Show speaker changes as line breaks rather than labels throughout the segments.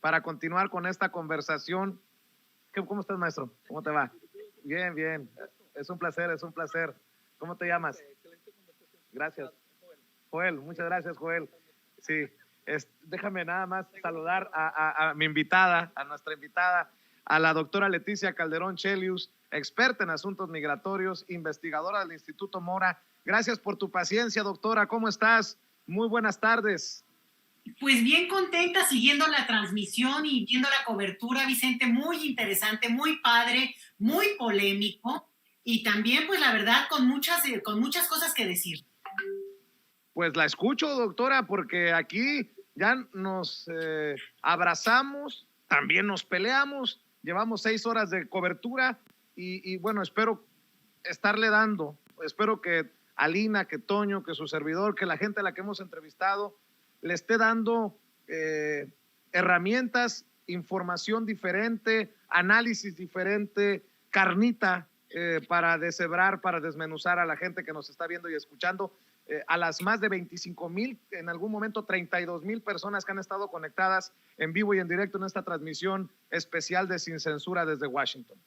para continuar con esta conversación. ¿Cómo estás, maestro? ¿Cómo te va? Bien, bien. Es un placer, es un placer. ¿Cómo te llamas? Gracias. Joel, muchas gracias, Joel. Sí, déjame nada más saludar a mi invitada, a nuestra invitada, a la doctora Leticia Calderón Chelius, experta en asuntos migratorios, investigadora del Instituto Mora. Gracias por tu paciencia, doctora. ¿Cómo estás? Muy buenas tardes.
Pues bien contenta siguiendo la transmisión y viendo la cobertura, Vicente, muy interesante, muy padre, muy polémico y también, pues la verdad, con muchas cosas que decir.
Pues la escucho, doctora, porque aquí ya nos abrazamos, también nos peleamos, llevamos 6 horas de cobertura y bueno, espero estarle dando, espero que Alina, que Toño, que su servidor, que la gente a la que hemos entrevistado le esté dando herramientas, información diferente, análisis diferente, carnita para deshebrar, para desmenuzar a la gente que nos está viendo y escuchando, a las más de 25,000, en algún momento 32,000 personas que han estado conectadas en vivo y en directo en esta transmisión especial de Sin Censura desde Washington.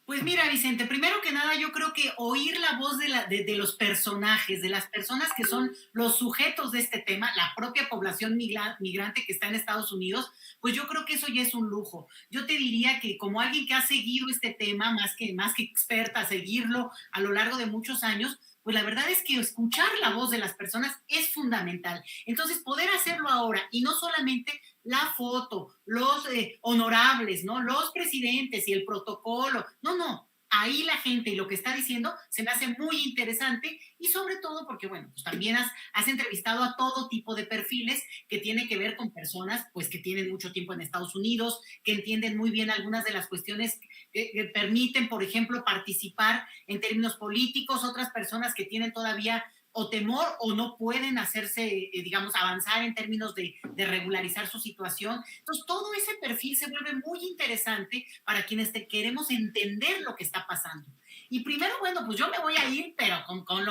Pues mira, Vicente, primero que nada yo creo que oír la voz de los personajes, de las personas que son los sujetos de este tema, la propia población migrante que está en Estados Unidos, pues yo creo que eso ya es un lujo. Yo te diría que como alguien que ha seguido este tema, más que experta, seguirlo a lo largo de muchos años, pues la verdad es que escuchar la voz de las personas es fundamental. Entonces, poder hacerlo ahora y no solamente la foto, los honorables, ¿no? Los presidentes y el protocolo. No. Ahí la gente y lo que está diciendo se me hace muy interesante y sobre todo porque, bueno, pues también has entrevistado a todo tipo de perfiles que tiene que ver con personas, pues que tienen mucho tiempo en Estados Unidos, que entienden muy bien algunas de las cuestiones que permiten, por ejemplo, participar en términos políticos, otras personas que tienen todavía o temor o no pueden hacerse, digamos, avanzar en términos de regularizar su situación. Entonces, todo ese perfil se vuelve muy interesante para quienes queremos entender lo que está pasando. Y primero, bueno, pues yo me voy a ir, pero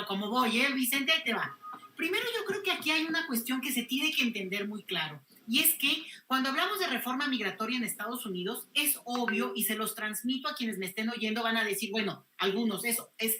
como voy, Vicente, ahí te va. Primero, yo creo que aquí hay una cuestión que se tiene que entender muy claro. Y es que cuando hablamos de reforma migratoria en Estados Unidos, es obvio, y se los transmito a quienes me estén oyendo, van a decir, bueno, algunos, eso es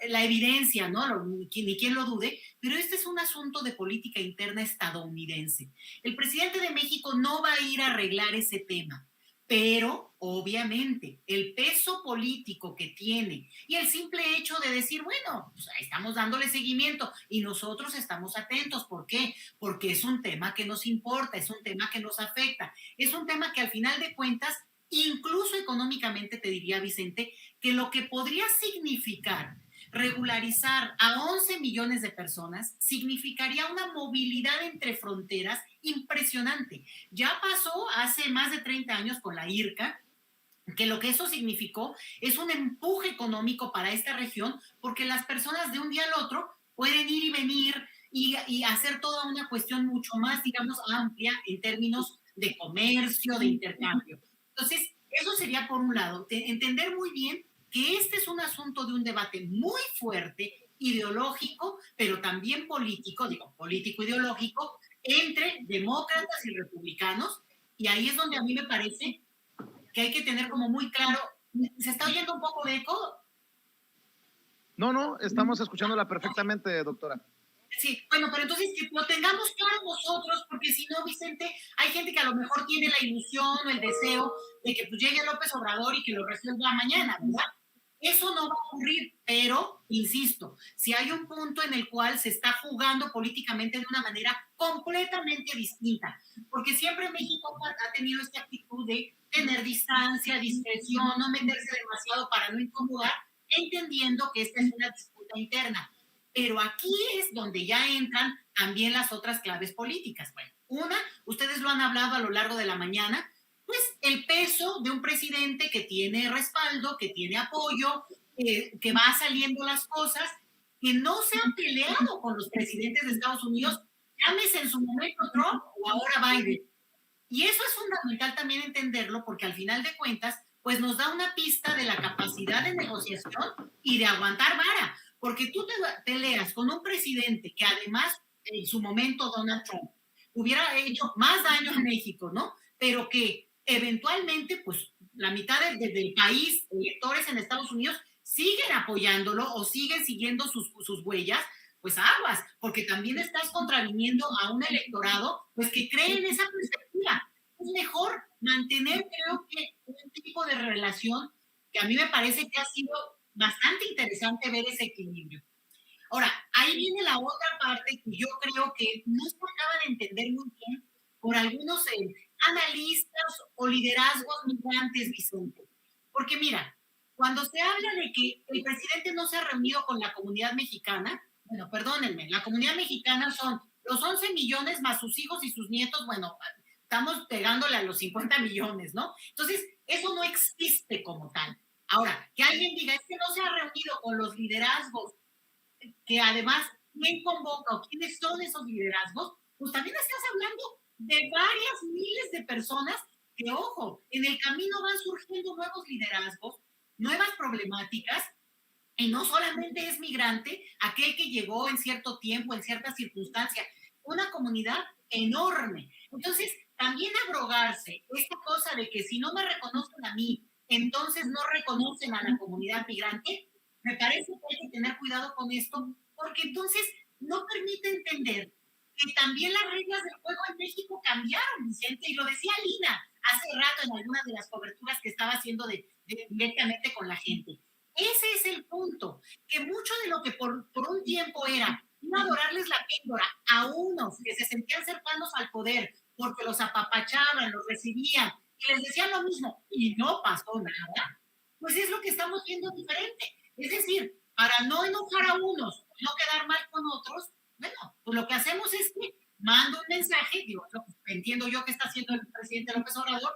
la evidencia, ¿no? Ni quien lo dude, pero este es un asunto de política interna estadounidense. El presidente de México no va a ir a arreglar ese tema. Pero, obviamente, el peso político que tiene y el simple hecho de decir, bueno, pues estamos dándole seguimiento y nosotros estamos atentos. ¿Por qué? Porque es un tema que nos importa, es un tema que nos afecta, es un tema que al final de cuentas, incluso económicamente, te diría, Vicente, que lo que podría significar regularizar a 11 millones de personas significaría una movilidad entre fronteras impresionante. Ya pasó hace más de 30 años con la IRCA, que lo que eso significó es un empuje económico para esta región, porque las personas de un día al otro pueden ir y venir y hacer toda una cuestión mucho más, digamos, amplia en términos de comercio, de intercambio. Entonces, eso sería por un lado, entender muy bien que este es un asunto de un debate muy fuerte, ideológico, pero también político, digo, político-ideológico, entre demócratas y republicanos, y ahí es donde a mí me parece que hay que tener como muy claro. ¿Se está oyendo un poco de eco?
No, estamos escuchándola perfectamente, doctora.
Sí, bueno, pero entonces que lo tengamos claro nosotros, porque si no, Vicente, hay gente que a lo mejor tiene la ilusión o el deseo de que pues llegue López Obrador y que lo resuelva mañana, ¿verdad? Eso no va a ocurrir, pero, insisto, si hay un punto en el cual se está jugando políticamente de una manera completamente distinta, porque siempre México ha tenido esta actitud de tener distancia, discreción, no meterse demasiado para no incomodar, entendiendo que esta es una disputa interna. Pero aquí es donde ya entran también las otras claves políticas. Bueno, una, ustedes lo han hablado a lo largo de la mañana, pues el peso de un presidente que tiene respaldo, que tiene apoyo, que va saliendo las cosas, que no se han peleado con los presidentes de Estados Unidos, llámese en su momento Trump o ahora Biden. Y eso es fundamental también entenderlo porque al final de cuentas, pues nos da una pista de la capacidad de negociación y de aguantar vara, porque tú te peleas con un presidente que además, en su momento Donald Trump, hubiera hecho más daño a México, ¿no? Pero que eventualmente, pues, la mitad del país, electores en Estados Unidos, siguen apoyándolo o siguen siguiendo sus huellas, pues aguas, porque también estás contraviniendo a un electorado, pues que cree en esa perspectiva. Es mejor mantener, creo que, un tipo de relación que a mí me parece que ha sido bastante interesante ver ese equilibrio. Ahora, ahí viene la otra parte que yo creo que no se acaba de entender muy bien por algunos analistas o liderazgos migrantes, Vicente. Porque mira, cuando se habla de que el presidente no se ha reunido con la comunidad mexicana, bueno, perdónenme, la comunidad mexicana son los 11 millones más sus hijos y sus nietos, bueno, estamos pegándole a los 50 millones, ¿no? Entonces, eso no existe como tal. Ahora, que alguien diga, es que no se ha reunido con los liderazgos que además, ¿quién convoca o quiénes son esos liderazgos? Pues también estás hablando de varias miles de personas que, ojo, en el camino van surgiendo nuevos liderazgos, nuevas problemáticas, y no solamente es migrante aquel que llegó en cierto tiempo, en cierta circunstancia, una comunidad enorme. Entonces, también abrogarse esta cosa de que si no me reconocen a mí, entonces no reconocen a la comunidad migrante, me parece que hay que tener cuidado con esto, porque entonces no permite entender que también las reglas del juego en México cambiaron, Vicente, y lo decía Lina hace rato en algunas de las coberturas que estaba haciendo directamente con la gente. Ese es el punto, que mucho de lo que por un tiempo era no adorarles la píldora a unos que se sentían cercanos al poder porque los apapachaban, los recibían y les decían lo mismo y no pasó nada, pues es lo que estamos viendo diferente. Es decir, para no enojar a unos, no quedar mal con otros, bueno, pues lo que hacemos es que mando un mensaje, digo, entiendo yo que está haciendo el presidente López Obrador,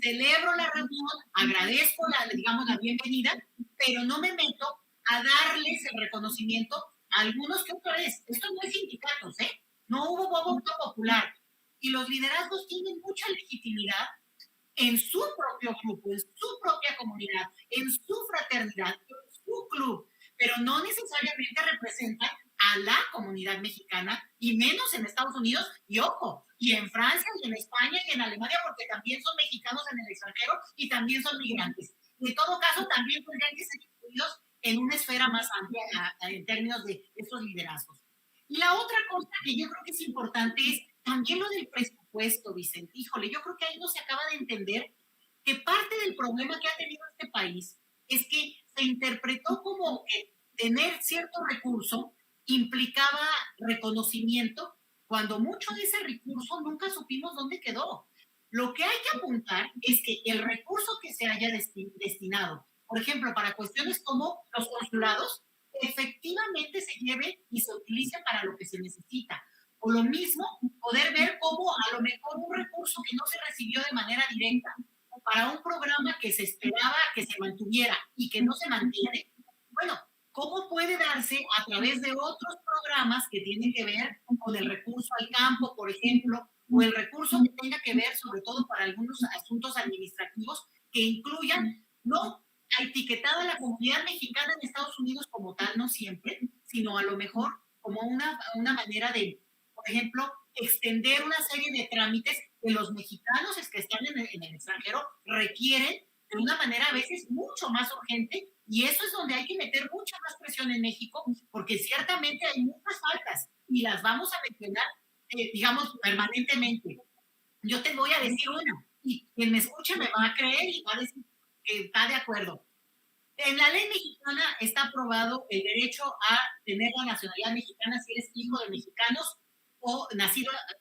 celebro la reunión, agradezco digamos, la bienvenida, pero no me meto a darles el reconocimiento a algunos que otra vez, esto no es sindicatos, ¿eh? No hubo voto popular. Y los liderazgos tienen mucha legitimidad en su propio grupo, en su propia comunidad, en su fraternidad, en su club, pero no necesariamente representan a la comunidad mexicana y menos en Estados Unidos y ojo, y en Francia y en España y en Alemania porque también son mexicanos en el extranjero y también son migrantes. Y en todo caso también tendrían que ser incluidos en una esfera más amplia en términos de estos liderazgos. Y la otra cosa que yo creo que es importante es también lo del presupuesto, Vicente. Híjole, yo creo que ahí no se acaba de entender que parte del problema que ha tenido este país es que se interpretó como que tener cierto recurso implicaba reconocimiento, cuando mucho de ese recurso nunca supimos dónde quedó. Lo que hay que apuntar es que el recurso que se haya destinado, por ejemplo, para cuestiones como los consulados, efectivamente se lleve y se utilice para lo que se necesita. O lo mismo, poder ver cómo a lo mejor un recurso que no se recibió de manera directa para un programa que se esperaba que se mantuviera y que no se mantiene, bueno, ¿cómo puede darse a través de otros programas que tienen que ver con el recurso al campo, por ejemplo, o el recurso que tenga que ver sobre todo para algunos asuntos administrativos que incluyan, no a etiquetada a la comunidad mexicana en Estados Unidos como tal, no siempre, sino a lo mejor como una manera de, por ejemplo, extender una serie de trámites que los mexicanos que están en el extranjero requieren de una manera a veces mucho más urgente, y eso es donde hay que meter mucha más presión en México, porque ciertamente hay muchas faltas y las vamos a mencionar, digamos, permanentemente. Yo te voy a decir una, y quien me escuche me va a creer y va a decir que está de acuerdo. En la ley mexicana está aprobado el derecho a tener la nacionalidad mexicana si eres hijo de mexicanos o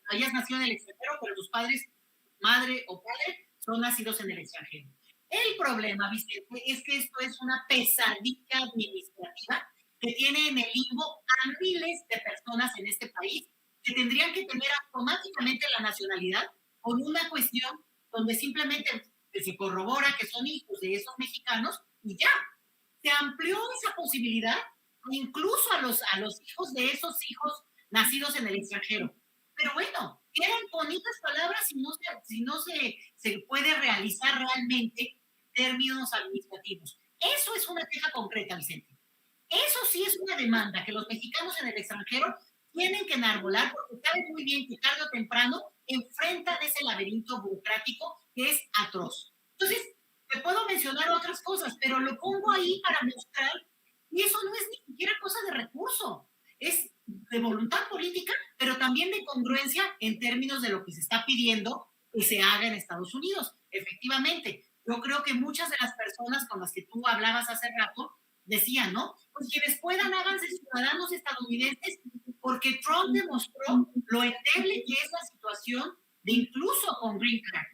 hayas nacido en el extranjero, pero tus padres, madre o padre, son nacidos en el extranjero. El problema, Vicente, es que esto es una pesadilla administrativa que tiene en el limbo a miles de personas en este país que tendrían que tener automáticamente la nacionalidad con una cuestión donde simplemente se corrobora que son hijos de esos mexicanos y ya. Se amplió esa posibilidad incluso a los hijos de esos hijos nacidos en el extranjero. Pero bueno, eran bonitas palabras si no se puede realizar realmente términos administrativos. Eso es una queja concreta, Vicente. Eso sí es una demanda, que los mexicanos en el extranjero tienen que enarbolar porque saben muy bien que tarde o temprano enfrentan ese laberinto burocrático que es atroz. Entonces, te puedo mencionar otras cosas, pero lo pongo ahí para mostrar y eso no es ni siquiera cosa de recurso, es de voluntad política, pero también de congruencia en términos de lo que se está pidiendo que se haga en Estados Unidos. Efectivamente, yo creo que muchas de las personas con las que tú hablabas hace rato decían, ¿no? Pues quienes puedan háganse ciudadanos estadounidenses porque Trump demostró lo endeble que es la situación de incluso con Green Card.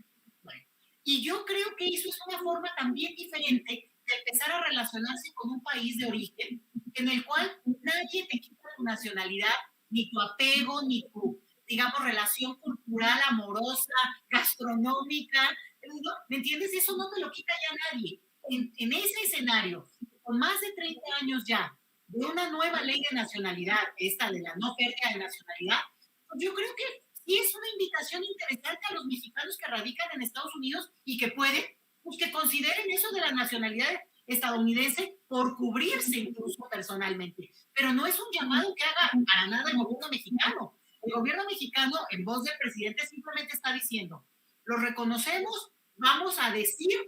Bueno, y yo creo que eso es una forma también diferente de empezar a relacionarse con un país de origen en el cual nadie te quita tu nacionalidad, ni tu apego, ni tu, digamos, relación cultural, amorosa, gastronómica, ¿no? ¿Me entiendes? Eso no te lo quita ya nadie. En ese escenario, con más de 30 años ya, de una nueva ley de nacionalidad, esta de la no pérdida de nacionalidad, pues yo creo que sí es una invitación interesante a los mexicanos que radican en Estados Unidos y que pueden, pues que consideren eso de la nacionalidad estadounidense por cubrirse incluso personalmente. Pero no es un llamado que haga para nada el gobierno mexicano. El gobierno mexicano, en voz del presidente, simplemente está diciendo, lo reconocemos, vamos a decir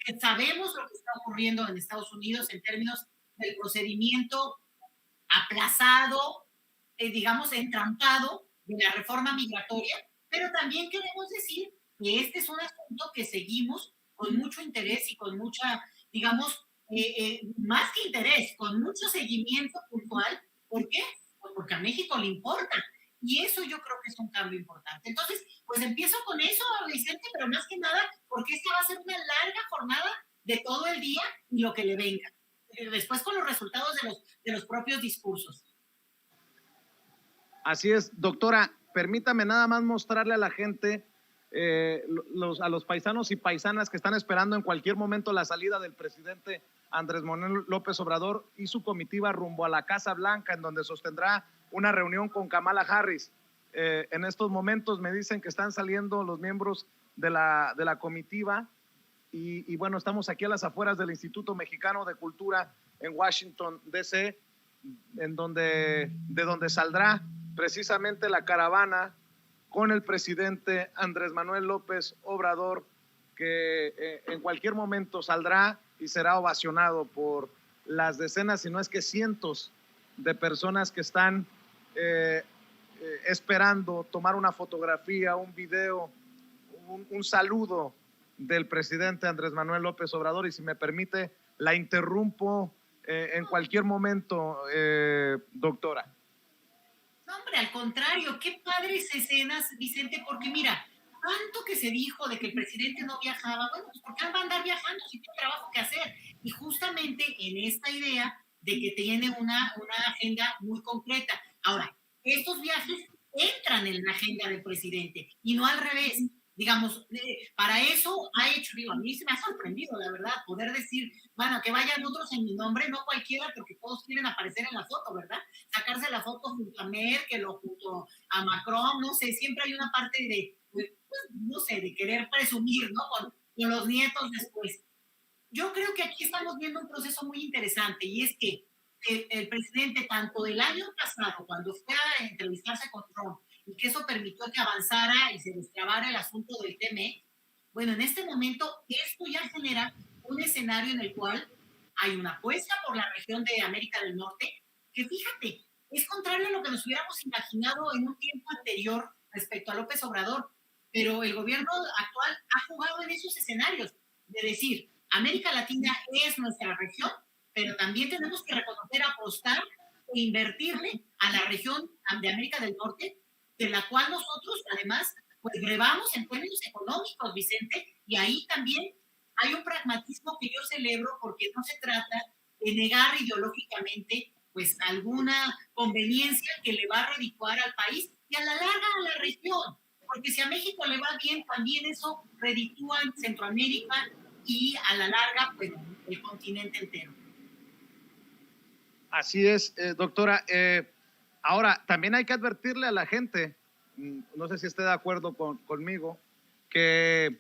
que sabemos lo que está ocurriendo en Estados Unidos en términos del procedimiento aplazado, digamos, entrampado de la reforma migratoria, pero también queremos decir que este es un asunto que seguimos con mucho interés y con mucha, digamos, más que interés, con mucho seguimiento puntual. ¿Por qué? Pues porque a México le importa. Y eso yo creo que es un cambio importante. Entonces, pues empiezo con eso, Vicente, pero más que nada, porque esta va a ser una larga jornada de todo el día y lo que le venga. Después con los resultados de los propios discursos.
Así es, doctora, permítame nada más mostrarle a la gente, a los paisanos y paisanas que están esperando en cualquier momento la salida del presidente Andrés Manuel López Obrador y su comitiva rumbo a la Casa Blanca, en donde sostendrá una reunión con Kamala Harris. En estos momentos me dicen que están saliendo los miembros de la comitiva y bueno, estamos aquí a las afueras del Instituto Mexicano de Cultura en Washington, D.C., de donde saldrá precisamente la caravana con el presidente Andrés Manuel López Obrador, que en cualquier momento saldrá y será ovacionado por las decenas, si no es que cientos de personas que están esperando tomar una fotografía, un video, un saludo del presidente Andrés Manuel López Obrador. Y si me permite, la interrumpo en cualquier momento, doctora.
No, hombre, al contrario, qué padres escenas, Vicente, porque mira, tanto que se dijo de que el presidente no viajaba, bueno, pues ¿por qué va a andar viajando si tiene trabajo que hacer? Y justamente en esta idea de que tiene una agenda muy concreta. Ahora, estos viajes entran en la agenda del presidente y no al revés. Digamos, para eso ha hecho, digo, a mí se me ha sorprendido, la verdad, poder decir, bueno, que vayan otros en mi nombre, no cualquiera, porque todos quieren aparecer en la foto, ¿verdad? Sacarse la foto junto a Merkel o junto a Macron, no sé, siempre hay una parte de pues, no sé, de querer presumir, ¿no? Con los nietos después. Yo creo que aquí estamos viendo un proceso muy interesante y es que el presidente, tanto del año pasado, cuando fue a entrevistarse con Trump, y que eso permitió que avanzara y se destrabara el asunto del TME, bueno, en este momento esto ya genera un escenario en el cual hay una apuesta por la región de América del Norte, que fíjate, es contrario a lo que nos hubiéramos imaginado en un tiempo anterior respecto a López Obrador, pero el gobierno actual ha jugado en esos escenarios, de decir, América Latina es nuestra región, pero también tenemos que reconocer, apostar e invertirle a la región de América del Norte, de la cual nosotros además pues brevamos en términos económicos, Vicente, y ahí también hay un pragmatismo que yo celebro porque no se trata de negar ideológicamente pues alguna conveniencia que le va a redituar al país y a la larga a la región, porque si a México le va bien, también eso reditúa en Centroamérica y a la larga pues el continente entero.
Así es, doctora. Ahora, también hay que advertirle a la gente, no sé si esté de acuerdo conmigo, que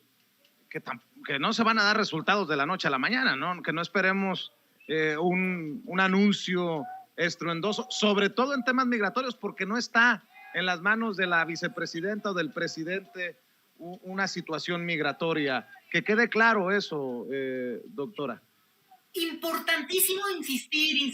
no se van a dar resultados de la noche a la mañana, ¿no? Que no esperemos un anuncio estruendoso, sobre todo en temas migratorios, porque no está en las manos de la vicepresidenta o del presidente una situación migratoria. Que quede claro eso, doctora.
Importantísimo insistir.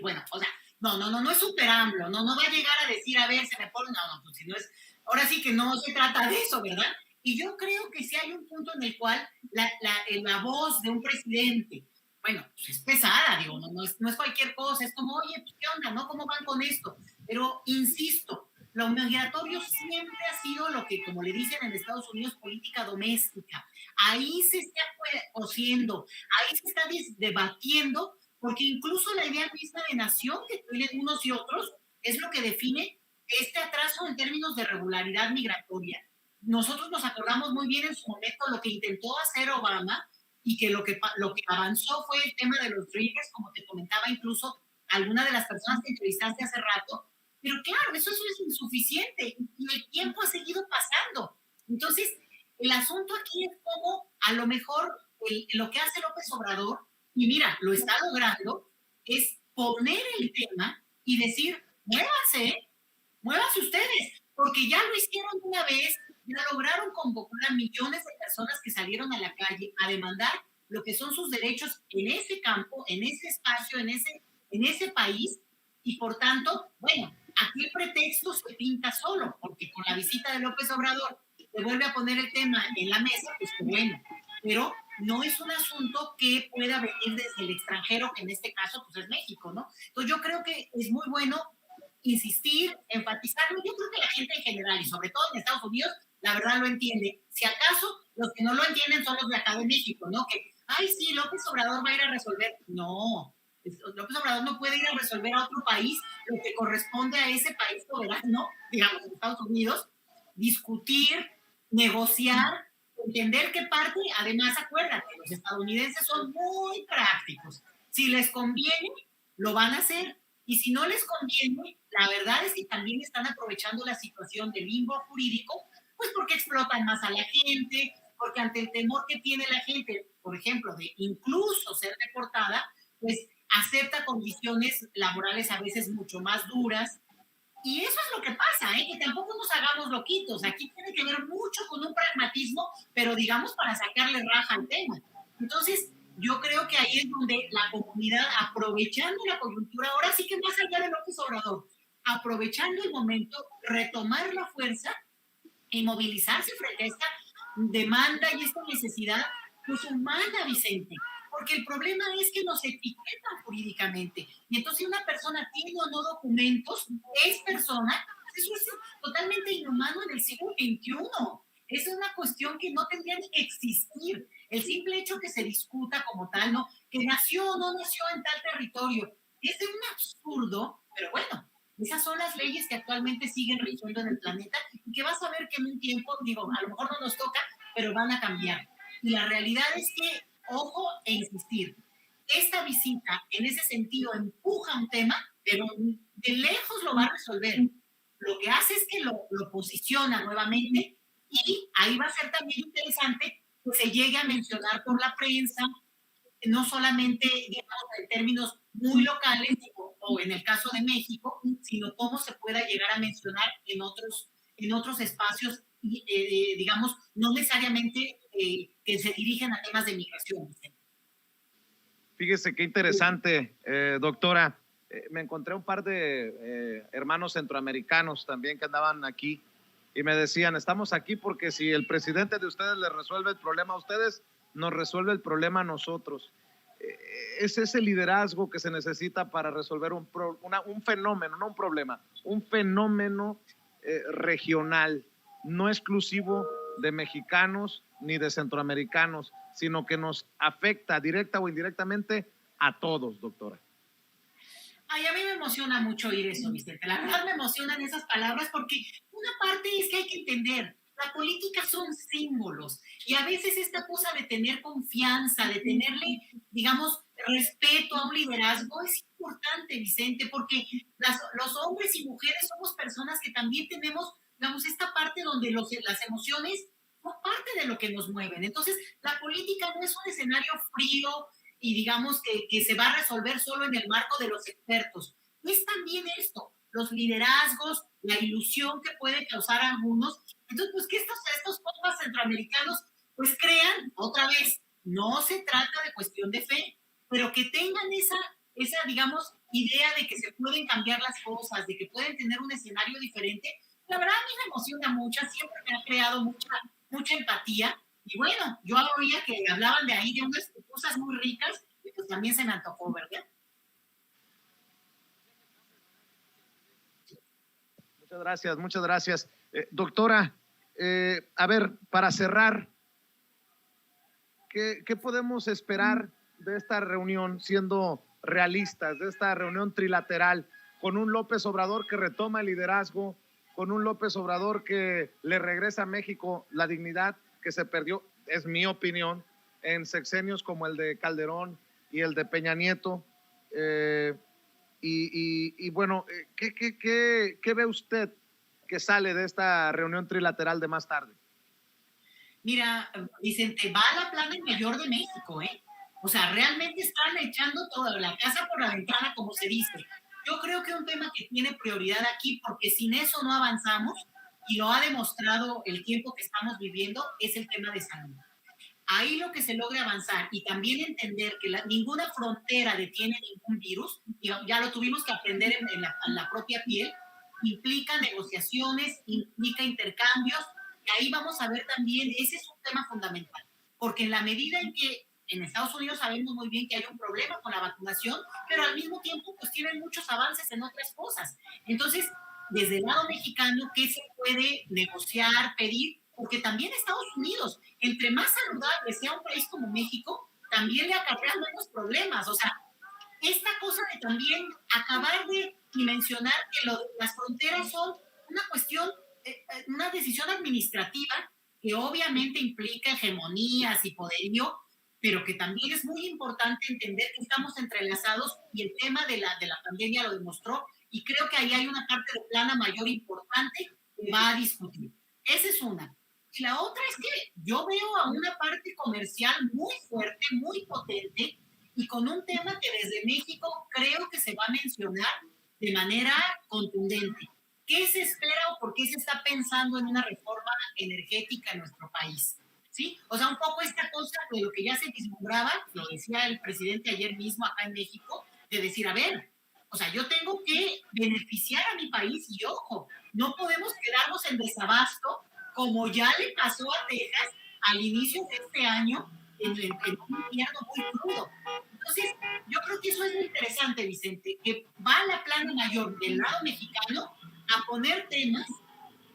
Bueno, o sea, no es super AMLO, no va a llegar a decir, a ver, se me pone, pues si no es, ahora sí que no se trata de eso, ¿verdad? Y yo creo que sí hay un punto en el cual la voz de un presidente, bueno, pues es pesada, digo, no es cualquier cosa, es como, oye, pues, ¿qué onda, no? ¿Cómo van con esto? Pero, insisto, lo migratorio siempre ha sido lo que, como le dicen en Estados Unidos, política doméstica. Ahí se está cociendo, ahí se está debatiendo, porque incluso la idea misma de nación que tienen unos y otros es lo que define este atraso en términos de regularidad migratoria. Nosotros nos acordamos muy bien en su momento lo que intentó hacer Obama y que lo que avanzó fue el tema de los Dreamers, como te comentaba incluso alguna de las personas que entrevistaste hace rato, pero claro, eso es insuficiente y el tiempo ha seguido pasando. Entonces, el asunto aquí es cómo a lo mejor lo que hace López Obrador, y mira, lo está logrando, es poner el tema y decir, muévanse ustedes, porque ya lo hicieron una vez, ya lograron convocar a millones de personas que salieron a la calle a demandar lo que son sus derechos en ese campo, en ese espacio, en ese país, y por tanto, bueno, aquí el pretexto se pinta solo, porque con la visita de López Obrador se vuelve a poner el tema en la mesa, pues bueno, pero no es un asunto que pueda venir desde el extranjero, que en este caso pues es México, ¿no? Entonces yo creo que es muy bueno insistir, enfatizarlo. Yo creo que la gente en general, y sobre todo en Estados Unidos, la verdad lo entiende. Si acaso los que no lo entienden son los de acá de México, ¿no? Que, ay, sí, López Obrador va a ir a resolver. No, López Obrador no puede ir a resolver a otro país lo que corresponde a ese país soberano, digamos, Estados Unidos, discutir, negociar, entender qué parte, además acuérdate, los estadounidenses son muy prácticos. Si les conviene, lo van a hacer. Y si no les conviene, la verdad es que también están aprovechando la situación del limbo jurídico, pues porque explotan más a la gente, porque ante el temor que tiene la gente, por ejemplo, de incluso ser deportada, pues acepta condiciones laborales a veces mucho más duras. Y eso es lo que pasa, ¿eh? Que tampoco nos hagamos loquitos. Aquí tiene que ver mucho con un pragmatismo, pero digamos para sacarle raja al tema. Entonces, yo creo que ahí es donde la comunidad, aprovechando la coyuntura, ahora sí que más allá de López Obrador, aprovechando el momento, retomar la fuerza y movilizarse frente a esta demanda y esta necesidad pues, humana, Vicente. Porque el problema es que nos etiquetan jurídicamente. Y entonces si una persona tiene o no documentos, es persona, eso es totalmente inhumano en el siglo XXI. Es una cuestión que no tendría ni que existir. El simple hecho que se discuta como tal, ¿no? Que nació o no nació en tal territorio. Es de un absurdo, pero bueno, esas son las leyes que actualmente siguen rigiendo en el planeta y que vas a ver que en un tiempo, digo, a lo mejor no nos toca, pero van a cambiar. Y la realidad es que, ojo e insistir, esta visita en ese sentido empuja un tema, pero de lejos lo va a resolver. Lo que hace es que lo posiciona nuevamente y ahí va a ser también interesante que se llegue a mencionar por la prensa, no solamente, digamos, en términos muy locales, o en el caso de México, sino cómo se pueda llegar a mencionar en otros espacios, digamos, no necesariamente que se dirigen a temas de migración.
Fíjese qué interesante, doctora. Me encontré un par de hermanos centroamericanos también que andaban aquí y me decían, estamos aquí porque si el presidente de ustedes les resuelve el problema a ustedes, nos resuelve el problema a nosotros. Es ese liderazgo que se necesita para resolver un fenómeno, no un problema, un fenómeno regional, no exclusivo de mexicanos ni de centroamericanos, sino que nos afecta directa o indirectamente a todos, doctora.
Ay, a mí me emociona mucho oír eso, Vicente. La verdad me emocionan esas palabras porque una parte es que hay que entender, la política son símbolos y a veces esta cosa de tener confianza, de tenerle, digamos, respeto a un liderazgo es importante, Vicente, porque los hombres y mujeres somos personas que también tenemos, digamos, esta parte donde las emociones son parte de lo que nos mueven. Entonces, la política no es un escenario frío y digamos que se va a resolver solo en el marco de los expertos. es también esto, los liderazgos, la ilusión que puede causar a algunos. Entonces, pues que estos compas centroamericanos pues crean, otra vez, no se trata de cuestión de fe, pero que tengan esa, digamos, idea de que se pueden cambiar las cosas, de que pueden tener un escenario diferente. La verdad a mí me emociona mucho, siempre me ha creado mucha empatía. Y bueno, yo oía que hablaban de ahí de unas cosas muy ricas, y pues también se me antojó, ¿verdad?
Muchas gracias, muchas gracias. Doctora, a ver, para cerrar, ¿qué podemos esperar de esta reunión, siendo realistas, de esta reunión trilateral, con un López Obrador que retoma el liderazgo, con un López Obrador que le regresa a México la dignidad que se perdió, es mi opinión, en sexenios como el de Calderón y el de Peña Nieto? Y bueno, ¿qué ve usted que sale de esta reunión trilateral de más tarde?
Mira, Vicente, va a la plana mayor de México, ¿eh? O sea, realmente están echando toda la casa por la ventana, como se dice. Yo creo que un tema que tiene prioridad aquí, porque sin eso no avanzamos, y lo ha demostrado el tiempo que estamos viviendo, es el tema de salud. Ahí lo que se logra avanzar y también entender que ninguna frontera detiene ningún virus, ya lo tuvimos que aprender en la propia piel, implica negociaciones, implica intercambios, y ahí vamos a ver también, ese es un tema fundamental, porque en la medida en que en Estados Unidos sabemos muy bien que hay un problema con la vacunación, pero al mismo tiempo pues tienen muchos avances en otras cosas. Entonces, desde el lado mexicano, ¿qué se puede negociar, pedir? Porque también Estados Unidos, entre más saludable sea un país como México, también le acarrea menos problemas. O sea, esta cosa de también acabar de dimensionar que las fronteras son una cuestión, una decisión administrativa que obviamente implica hegemonías y poderío, pero que también es muy importante entender que estamos entrelazados y el tema de la pandemia lo demostró, y creo que ahí hay una parte de plana mayor importante que va a discutir. Esa es una. Y la otra es que yo veo a una parte comercial muy fuerte, muy potente, y con un tema que desde México creo que se va a mencionar de manera contundente. ¿Qué se espera o por qué se está pensando en una reforma energética en nuestro país? ¿Sí? O sea, un poco esta cosa de lo que ya se vislumbraba, lo decía el presidente ayer mismo acá en México, de decir, a ver, o sea, yo tengo que beneficiar a mi país y ojo, no podemos quedarnos en desabasto como ya le pasó a Texas al inicio de este año en un invierno muy crudo. Entonces, yo creo que eso es muy interesante, Vicente, que va a la plana mayor del lado mexicano a poner temas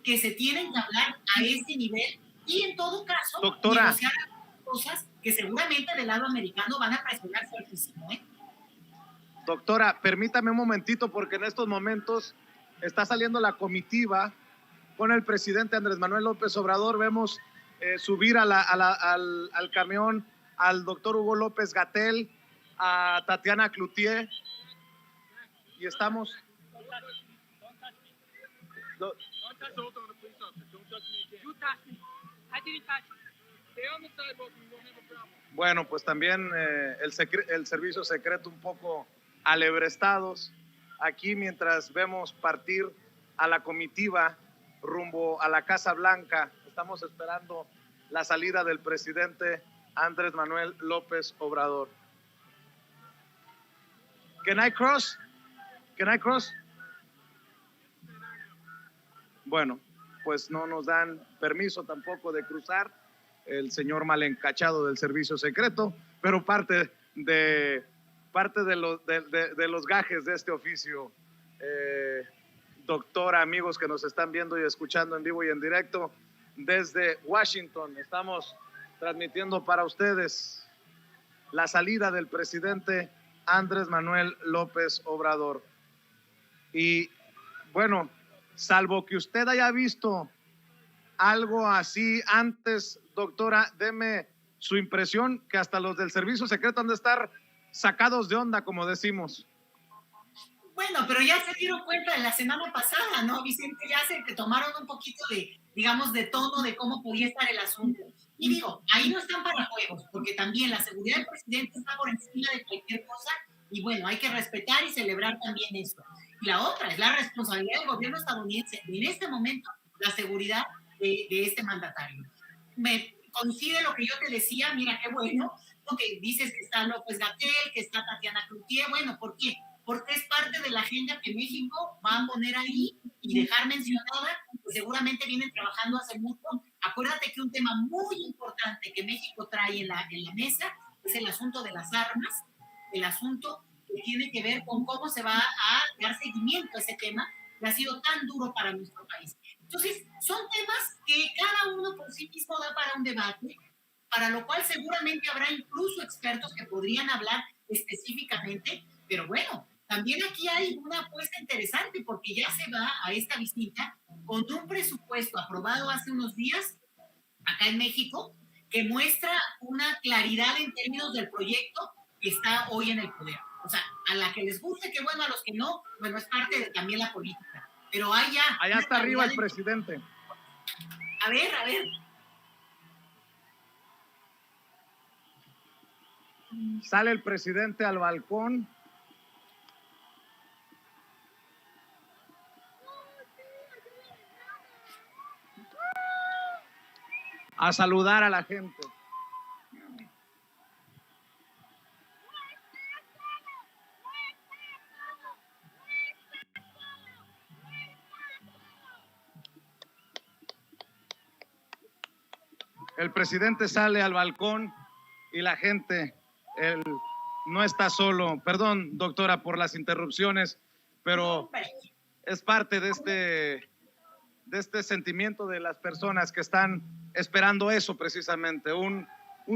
que se tienen que hablar a este nivel y en todo caso
Doctora,
negociar cosas que seguramente del lado americano van a presionar fuertísimo, ¿eh?
Doctora, permítame un momentito porque en estos momentos está saliendo la comitiva con el presidente Andrés Manuel López Obrador. Vemos subir al camión al doctor Hugo López Gatell, a Tatiana Cloutier, y estamos... Bueno, pues también el servicio secreto un poco alebrestados aquí mientras vemos partir a la comitiva rumbo a la Casa Blanca. Estamos esperando la salida del presidente Andrés Manuel López Obrador. Can I cross? Can I cross? Bueno, pues no nos dan permiso tampoco de cruzar, el señor mal encachado del servicio secreto, pero parte de los gajes de este oficio. Doctora, amigos que nos están viendo y escuchando en vivo y en directo desde Washington, estamos transmitiendo para ustedes la salida del presidente Andrés Manuel López Obrador. Y bueno, salvo que usted haya visto algo así antes, doctora, deme su impresión, que hasta los del servicio secreto han de estar sacados de onda, como decimos.
Bueno, pero ya se dieron cuenta de la semana pasada, ¿no, Vicente? Ya se tomaron un poquito de, digamos, de tono de cómo podía estar el asunto. Y digo, ahí no están para juegos, porque también la seguridad del presidente está por encima de cualquier cosa, y bueno, hay que respetar y celebrar también esto. Y la otra es la responsabilidad del gobierno estadounidense en este momento, la seguridad de este mandatario. Me coincide lo que yo te decía, mira qué bueno, porque dices que está López-Gatell, que está Tatiana Cloutier. Bueno, ¿por qué? Porque es parte de la agenda que México va a poner ahí y dejar mencionada, que seguramente vienen trabajando hace mucho. Acuérdate que un tema muy importante que México trae en la mesa es el asunto de las armas, el asunto que tiene que ver con cómo se va a dar seguimiento a ese tema que ha sido tan duro para nuestro país. Entonces, son temas que cada uno por sí mismo da para un debate, para lo cual seguramente habrá incluso expertos que podrían hablar específicamente, pero bueno, también aquí hay una apuesta interesante porque ya se va a esta visita con un presupuesto aprobado hace unos días acá en México que muestra una claridad en términos del proyecto que está hoy en el poder. O sea, a la que les guste, que bueno, a los que no, bueno, es parte de también la política. Pero hay ya...
Allá está arriba el presidente.
A ver, a ver.
Sale el presidente al balcón. A saludar a la gente. El presidente sale al balcón y la gente, él no está solo. Perdón, doctora, por las interrupciones, pero es parte de este sentimiento de las personas que están esperando eso precisamente, un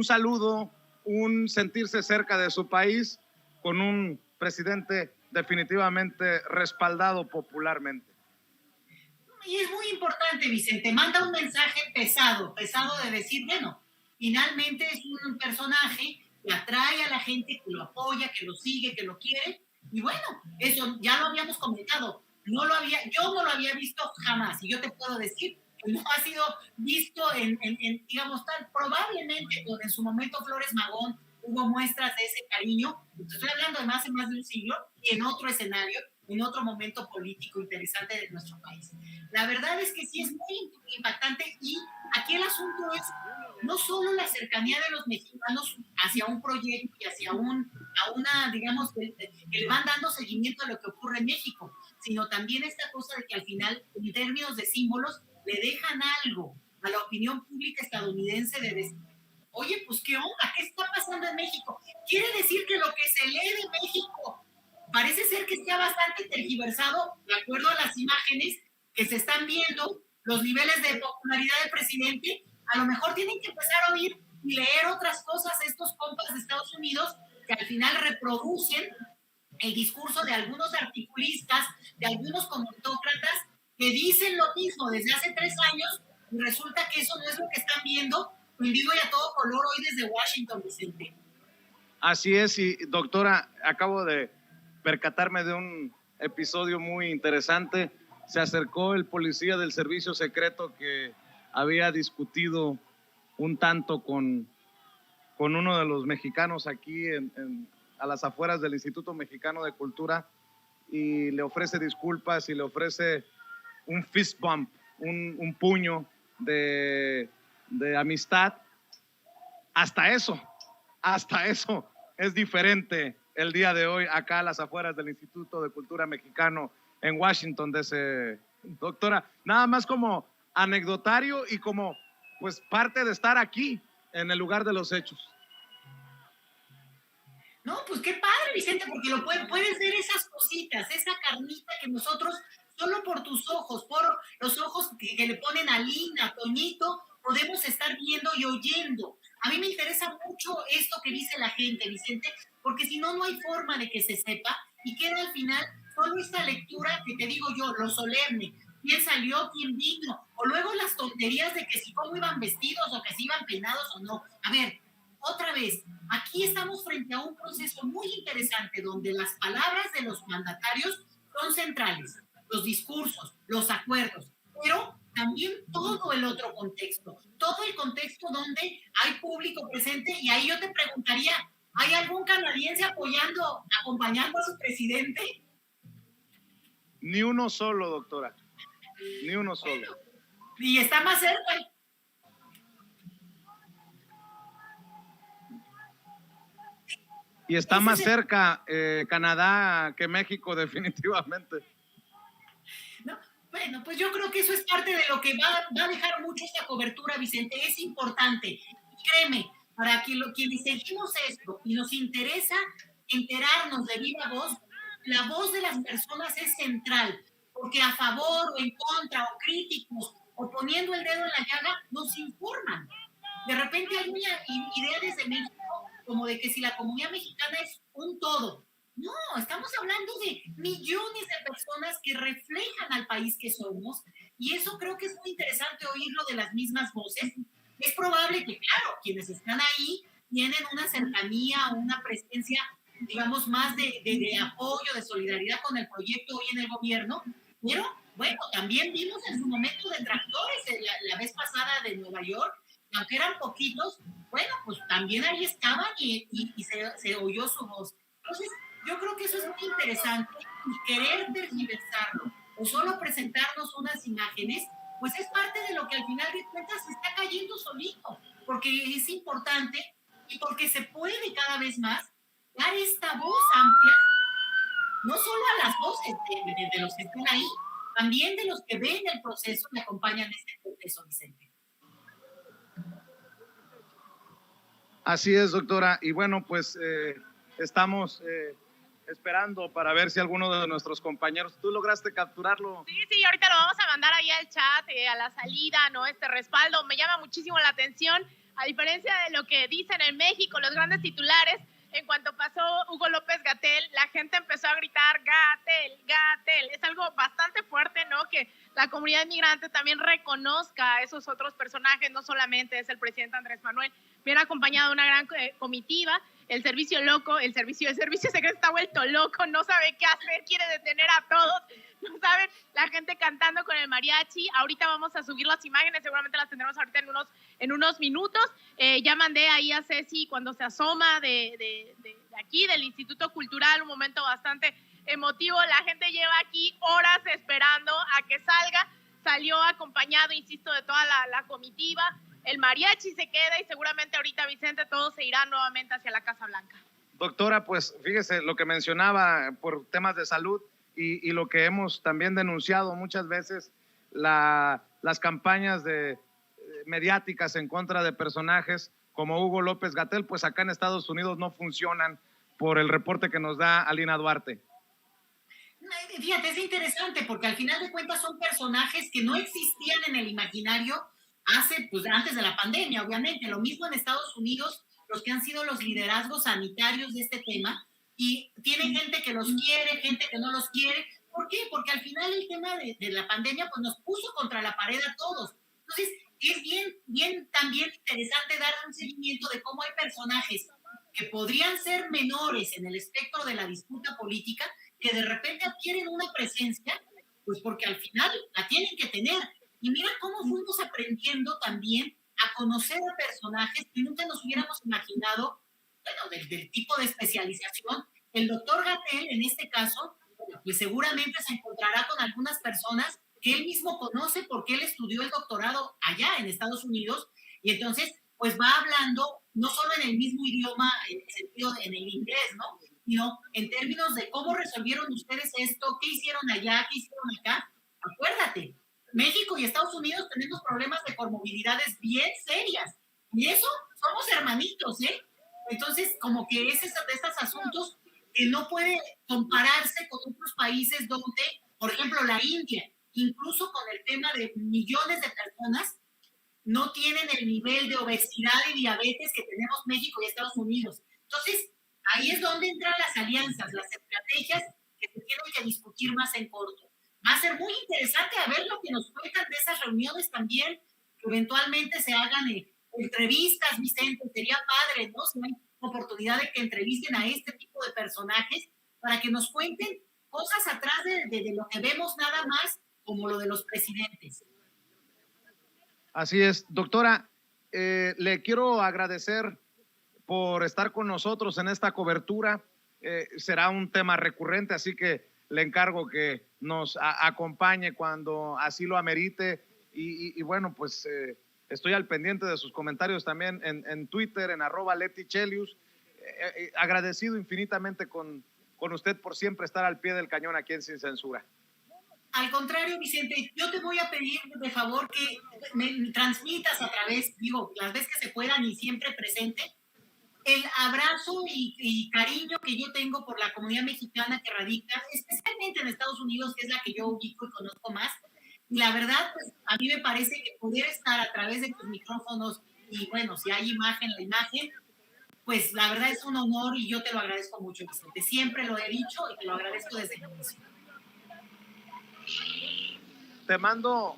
saludo, un sentirse cerca de su país con un presidente definitivamente respaldado popularmente.
Y es muy importante, Vicente, manda un mensaje pesado de decir, bueno, finalmente es un personaje que atrae a la gente, que lo apoya, que lo sigue, que lo quiere, y bueno, eso ya lo habíamos comentado, yo no lo había visto jamás, y yo te puedo decir que no ha sido visto digamos, tal, probablemente en su momento Flores Magón hubo muestras de ese cariño, estoy hablando de hace más de un siglo, y en otro escenario, en otro momento político interesante de nuestro país. La verdad es que sí es muy impactante y aquí el asunto es no solo la cercanía de los mexicanos hacia un proyecto y hacia una, digamos, que le van dando seguimiento a lo que ocurre en México, sino también esta cosa de que al final, en términos de símbolos, le dejan algo a la opinión pública estadounidense de decir, oye, pues qué onda, ¿qué está pasando en México? Quiere decir que lo que se lee de México parece ser que está bastante tergiversado de acuerdo a las imágenes que se están viendo, los niveles de popularidad del presidente. A lo mejor tienen que empezar a oír y leer otras cosas estos compas de Estados Unidos que al final reproducen el discurso de algunos articulistas, de algunos comentócratas que dicen lo mismo desde hace 3 años y resulta que eso no es lo que están viendo en vivo y a todo color hoy desde Washington, Vicente.
Así es, y doctora, acabo de percatarme de un episodio muy interesante. Se acercó el policía del servicio secreto que había discutido un tanto con uno de los mexicanos aquí a las afueras del Instituto Mexicano de Cultura y le ofrece disculpas y le ofrece un fist bump, un puño de amistad. Hasta eso es diferente el día de hoy acá a las afueras del Instituto de Cultura Mexicano en Washington DC. Doctora, nada más como anecdotario y como pues parte de estar aquí en el lugar de los hechos.
No, pues qué padre, Vicente, porque pueden ser esas cositas, esa carnita que nosotros, solo por tus ojos, por los ojos que le ponen a Lina, a Toñito, podemos estar viendo y oyendo. A mí me interesa mucho esto que dice la gente, Vicente, porque si no, no hay forma de que se sepa y queda al final solo esta lectura que te digo yo, lo solemne. ¿Quién salió? ¿Quién vino? O luego las tonterías de que si cómo iban vestidos o que si iban peinados o no. A ver, otra vez, aquí estamos frente a un proceso muy interesante donde las palabras de los mandatarios son centrales, los discursos, los acuerdos, pero también todo el otro contexto, todo el contexto donde hay público presente y ahí yo te preguntaría, ¿hay algún canadiense acompañando a su presidente?
Ni uno solo, doctora. Ni uno solo.
Y está más cerca.
Y está más cerca Canadá que México, definitivamente.
No, bueno, pues yo creo que eso es parte de lo que va a dejar mucho esta cobertura, Vicente. Es importante. Y créeme, para quienes seguimos esto y nos interesa enterarnos de viva voz, la voz de las personas es central, porque a favor o en contra, o críticos, o poniendo el dedo en la llaga, nos informan. De repente hay una idea desde México como de que si la comunidad mexicana es un todo. No, estamos hablando de millones de personas que reflejan al país que somos, y eso creo que es muy interesante oírlo de las mismas voces. Es probable que, claro, quienes están ahí tienen una cercanía, una presencia, digamos, más de apoyo, de solidaridad con el proyecto hoy en el gobierno, pero bueno, también vimos en su momento detractores la vez pasada de Nueva York, aunque eran poquitos, bueno, pues también ahí estaban y se oyó su voz. Entonces, yo creo que eso es muy interesante, y querer tergiversarlo o solo presentarnos unas imágenes, pues es parte de lo que al final de cuentas se está cayendo solito, porque es importante y porque se puede cada vez más dar esta voz amplia, no solo a las voces de los que están ahí, también de los que ven el proceso y acompañan este proceso, Vicente.
Así es, doctora. Y bueno, pues estamos esperando para ver si alguno de nuestros compañeros, ¿tú lograste capturarlo?
Sí, ahorita lo vamos a mandar ahí al chat, a la salida, ¿no? Este respaldo me llama muchísimo la atención, a diferencia de lo que dicen en México, los grandes titulares. En cuanto pasó Hugo López-Gatell, la gente empezó a gritar Gatell, Gatell. Es algo bastante fuerte, ¿no? Que la comunidad migrante también reconozca a esos otros personajes, no solamente es el presidente Andrés Manuel, viene acompañado de una gran comitiva. El servicio secreto está vuelto loco, no sabe qué hacer, quiere detener a todos, no saben, la gente cantando con el mariachi. Ahorita vamos a subir las imágenes, seguramente las tendremos ahorita en unos minutos. Ya mandé ahí a Ceci cuando se asoma de aquí, del Instituto Cultural, un momento bastante emotivo. La gente lleva aquí horas esperando a que salga. Salió acompañado, insisto, de toda la comitiva. El mariachi se queda y seguramente ahorita, Vicente, todos se irán nuevamente hacia la Casa Blanca.
Doctora, pues fíjese lo que mencionaba por temas de salud y lo que hemos también denunciado muchas veces, las campañas mediáticas en contra de personajes como Hugo López-Gatell, pues acá en Estados Unidos no funcionan por el reporte que nos da Alina Duarte.
Fíjate, es interesante porque al final de cuentas son personajes que no existían en el imaginario pues antes de la pandemia, obviamente. Lo mismo en Estados Unidos, los que han sido los liderazgos sanitarios de este tema, y tienen gente que los quiere, gente que no los quiere. ¿Por qué? Porque al final el tema de la pandemia pues nos puso contra la pared a todos. Entonces, es bien también interesante dar un seguimiento de cómo hay personajes que podrían ser menores en el espectro de la disputa política, que de repente adquieren una presencia, pues porque al final la tienen que tener. Y mira cómo fuimos aprendiendo también a conocer a personajes que nunca nos hubiéramos imaginado, bueno, del tipo de especialización. El doctor Gatell, en este caso, pues seguramente se encontrará con algunas personas que él mismo conoce porque él estudió el doctorado allá en Estados Unidos, y entonces pues va hablando no solo en el mismo idioma, en el sentido en el inglés, ¿no? Sino en términos de cómo resolvieron ustedes esto, qué hicieron allá, qué hicieron acá. Acuérdate, México y Estados Unidos tenemos problemas de comorbilidades bien serias, y eso somos hermanitos, ¿eh? Entonces, como que es de estos asuntos que no puede compararse con otros países donde, por ejemplo, la India, incluso con el tema de millones de personas, no tienen el nivel de obesidad y diabetes que tenemos México y Estados Unidos. Entonces, ahí es donde entran las alianzas, las estrategias que se tienen que discutir más en corto. Va a ser muy interesante a ver lo que nos cuentan de esas reuniones también, que eventualmente se hagan entrevistas, Vicente, sería padre, ¿no? Si hay oportunidad de que entrevisten a este tipo de personajes para que nos cuenten cosas atrás de lo que vemos nada más, como lo de los presidentes.
Así es, doctora, le quiero agradecer por estar con nosotros en esta cobertura. Será un tema recurrente, así que le encargo que nos acompañe cuando así lo amerite. Y bueno, pues estoy al pendiente de sus comentarios también en Twitter, en @LetiChelius. Agradecido infinitamente con usted por siempre estar al pie del cañón aquí en Sin Censura.
Al contrario, Vicente, yo te voy a pedir de favor que me transmitas a través, digo, las veces que se puedan y siempre presente, el abrazo y cariño que yo tengo por la comunidad mexicana que radica, especialmente en Estados Unidos, que es la que yo ubico y conozco más. Y la verdad, pues a mí me parece que poder estar a través de tus micrófonos y bueno, si hay imagen, la imagen, pues la verdad es un honor y yo te lo agradezco mucho, Vicente. Siempre lo he dicho y te lo agradezco desde el inicio.
Te mando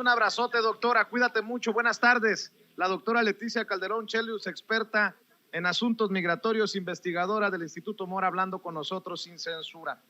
un abrazote, doctora. Cuídate mucho. Buenas tardes. La doctora Leticia Calderón Chelius, experta en asuntos migratorios, investigadora del Instituto Mora, hablando con nosotros sin censura.